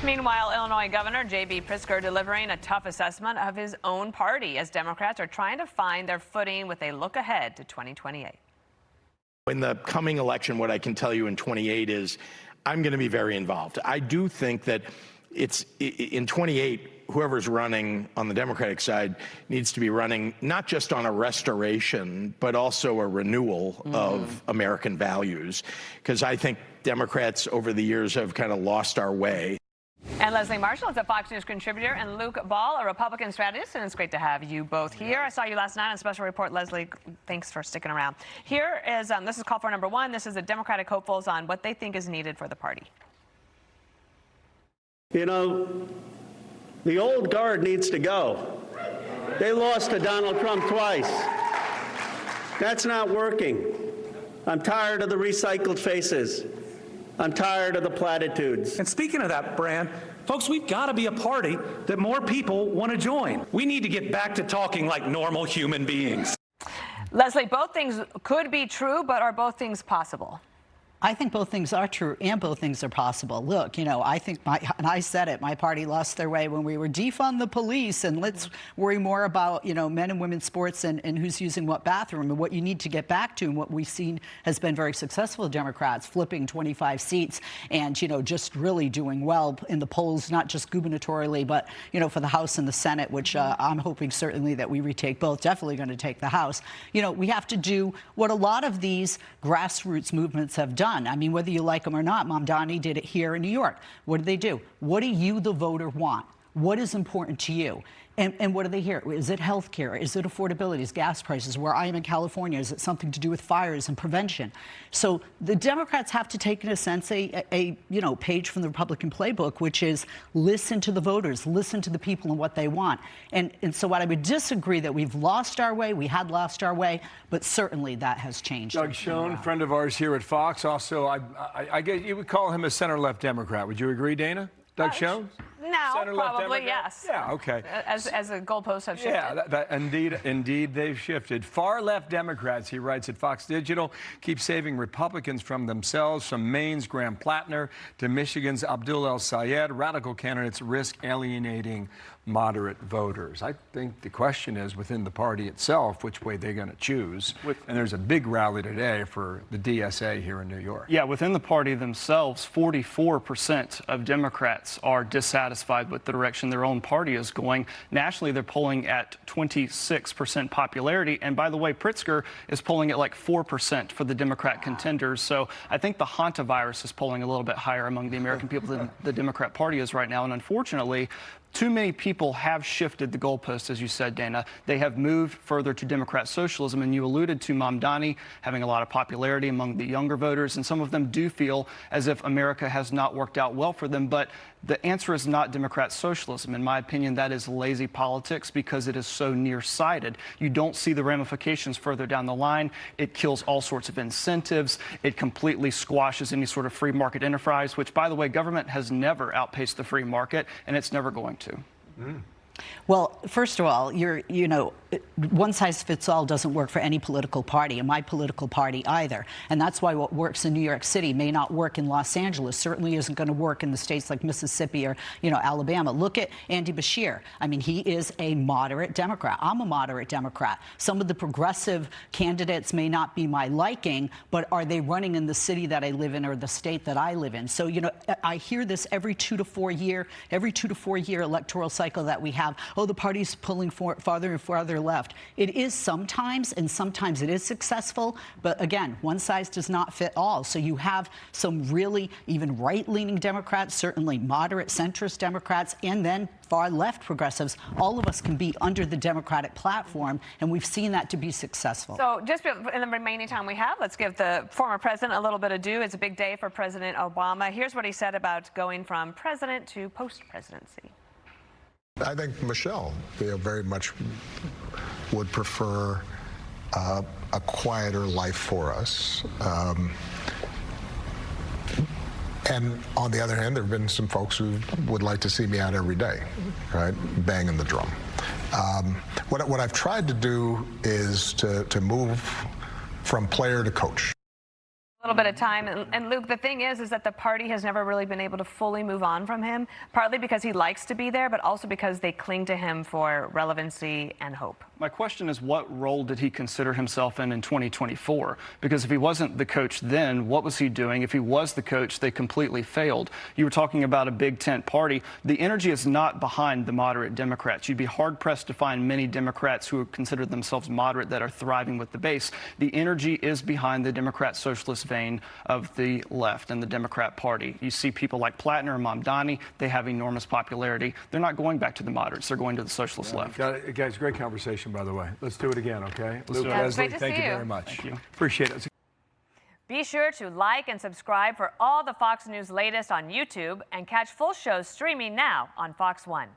Meanwhile, Illinois Governor J.B. Pritzker delivering a tough assessment of his own party as Democrats are trying to find their footing with a look ahead to 2028. In the coming election, what I can tell you in 28 is I'm going to be very involved. I do think that it's in 28, whoever's running on the Democratic side needs to be running not just on a restoration, but also a renewal of American values, because I think Democrats over the years have kind of lost our way. And Leslie Marshall is a Fox News contributor, and Luke Ball, a Republican strategist, and it's great to have you both here. I saw you last night on Special Report. Leslie, thanks for sticking around. Here is, this is call for number one. This is the Democratic hopefuls on what they think is needed for the party. You know, the old guard needs to go. They lost to Donald Trump twice. That's not working. I'm tired of the recycled faces. I'm tired of the platitudes. And speaking of that, Brand, folks, we've got to be a party that more people want to join. We need to get back to talking like normal human beings. Leslie, both things could be true, but are both things possible? I think both things are true and both things are possible. Look, you know, I think and I said it, my party lost their way when we were defund the police and let's worry more about, you know, men and women's sports and who's using what bathroom and what you need to get back to. And what we've seen has been very successful, Democrats flipping 25 seats and, you know, just really doing well in the polls, not just gubernatorially, but, you know, for the House and the Senate, which I'm hoping certainly that we retake both, definitely going to take the House. You know, we have to do what a lot of these grassroots movements have done. I mean, whether you like them or not, Mamdani did it here in New York. What did they do? What do you, the voter, want? What is important to you? And what do they hear? Is it health care? Is it affordability? Is gas prices? Where I am in California, is it something to do with fires and prevention? So the Democrats have to take, in a sense, a you know, page from the Republican playbook, which is listen to the voters, listen to the people and what they want. And so what I would disagree that we've lost our way, we had lost our way, but certainly that has changed. Doug Schoen, friend of ours here at Fox, also, I guess you would call him a center-left Democrat. Would you agree, Dana? Doug Schoen? No, probably, yes. Yeah, okay. As the goalposts have shifted. Yeah, indeed, they've shifted. Far-left Democrats, he writes at Fox Digital, keep saving Republicans from themselves, from Maine's Graham Plattner to Michigan's Abdul El-Sayed. Radical candidates risk alienating moderate voters. I think the question is within the party itself, which way they're going to choose. And there's a big rally today for the DSA here in New York. Yeah, within the party themselves, 44% of Democrats are dissatisfied with the direction their own party is going. Nationally, they're polling at 26% popularity. And by the way, Pritzker is polling at like 4% for the Democrat contenders. So I think the hantavirus is polling a little bit higher among the American people than the Democrat Party is right now. And unfortunately, too many people have shifted the goalposts, as you said, Dana. They have moved further to Democrat socialism, and you alluded to Mamdani having a lot of popularity among the younger voters, and some of them do feel as if America has not worked out well for them. But the answer is not Democrat socialism. In my opinion, that is lazy politics because it is so nearsighted. You don't see the ramifications further down the line. It kills all sorts of incentives. It completely squashes any sort of free market enterprise, which, by the way, government has never outpaced the free market, and it's never going to. Well, first of all, you know, one size fits all doesn't work for any political party, and my political party either. And that's why what works in New York City may not work in Los Angeles, certainly isn't going to work in the states like Mississippi or, you know, Alabama. Look at Andy Beshear. I mean, he is a moderate Democrat. I'm a moderate Democrat. Some of the progressive candidates may not be my liking, but are they running in the city that I live in or the state that I live in? So, you know, I hear this every 2 to 4 year electoral cycle that we have. Oh, the party's pulling farther and farther left. It is sometimes, and sometimes it is successful. But again, one size does not fit all. So you have some really even right-leaning Democrats, certainly moderate centrist Democrats, and then far-left progressives. All of us can be under the Democratic platform, and we've seen that to be successful. So just in the remaining time we have, let's give the former president a little bit of due. It's a big day for President Obama. Here's what he said about going from president to post-presidency. I think Michelle very much would prefer a quieter life for us. And on the other hand, there have been some folks who would like to see me out every day, right, banging the drum. What I've tried to do is to move from player to coach. little bit of time. And Luke, the thing is that the party has never really been able to fully move on from him, partly because he likes to be there, but also because they cling to him for relevancy and hope. My question is, what role did he consider himself in 2024? Because if he wasn't the coach then, what was he doing? If he was the coach, they completely failed. You were talking about a big tent party. The energy is not behind the moderate Democrats. You'd be hard-pressed to find many Democrats who consider themselves moderate that are thriving with the base. The energy is behind the Democrat socialist vein of the left and the Democrat Party. You see people like Plattner and Mamdani, they have enormous popularity. They're not going back to the moderates. They're going to the socialist left. Guys, great conversation, by the way. Let's do it again, okay? Luke, do it. Leslie, Great to thank see you you. very much. Thank you. Appreciate it. Be sure to like and subscribe for all the Fox News latest on YouTube and catch full shows streaming now on Fox One.